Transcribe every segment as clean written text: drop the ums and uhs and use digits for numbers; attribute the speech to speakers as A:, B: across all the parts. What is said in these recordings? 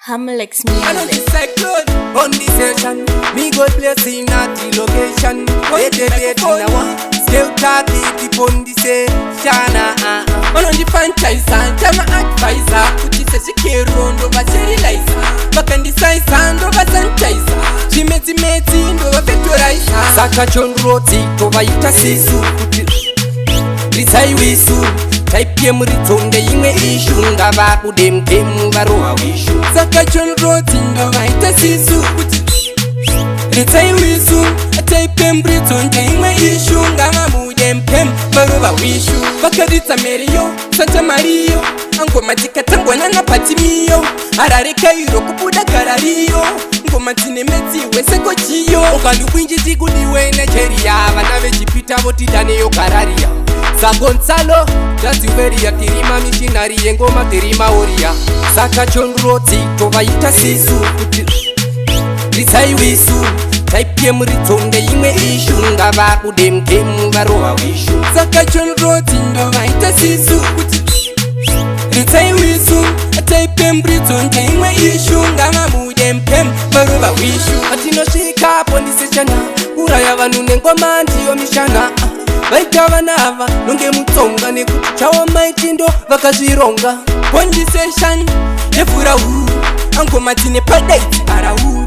A: Hamalex music.
B: I know this Cyclone on this session. Me go blessing at the location. Wait a bit in a one. Scalter deep on this session. On the franchise and tell my advisor. Put this as a care on over sterilizer. Back on the size and over sanitizer. Jimeti over vectorizer. Sakachon roti over ita sisu. Risai wisu. Type muritonde imwe ishu ngava kudemdemu varoha wishu Sakachon roti ngavaita sisu Ritsai wisu Type muritonde imwe ishu ngava mudemdemu varoha wishu Vakaritsa meriyo, Santa Mario Angoma tikatangwana na patimiyo Harare kairo kubuda garariyo Ngoma tinemeti weseko chiyo Ukandu kwinji tikudiwe Nigeria Vana vechipita votitaneyo kararia Gonzalo, that's very akirima missionary engoma terima oria Sakachon roti tovaita sisu Risai wisu Type muritonde imwe ishu ngava kudemdemu varoha wishu Sakachon roti tovaita sisu Risai wisu Type muritonde imwe ishu ngava mudemdemu varoha wishu Atinoshika hapo ndisechana Uraya vanu nengoma ndiyo mishana Vaita vanava nonge mutsonga nekuti chawa maitindo vakazvironga Bondi session yevhura huru Angoma tine padaiti ara huru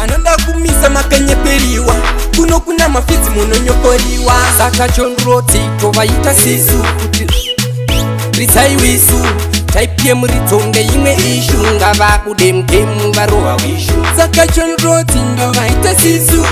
B: Anonda kumisa makanyeperiwa Kuno kuna mafidzi munonyokoriwa Sakachon roti tovaita sisu Risai wisu Type muritonde imwe ishu ngava kudemdemu varoha wishu Sakachon roti ndovaita sisu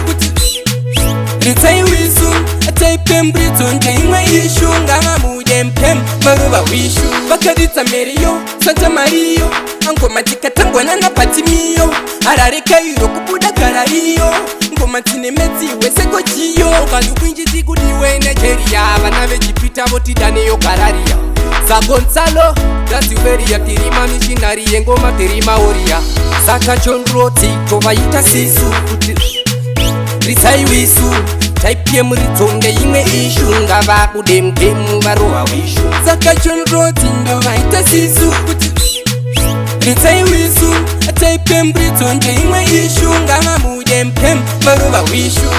B: Ritsai wisu Type muritonde imwe ishu ngava mudemdemu varoha wishu Vakaritsa meriyo, Santa Mario Angoma tikatangwana na patimiyo Harare kairo kubuda garariyo Ngoma tinemeti weseko chiyo Ukandu kwinji tikudiwe Nigeria Vana vechipita votitaneyo kararia Gonzalo, that's very akirima missionary engoma terima oria Sakachon roti tovaita sisu Risai wisu Type muritonde imwe ishu ngava kudemdemu varoha wishu Sakachon roti ndovaita sisu Risai wisu Type muritonde imwe ishu ngava mudemdemu varoha wishu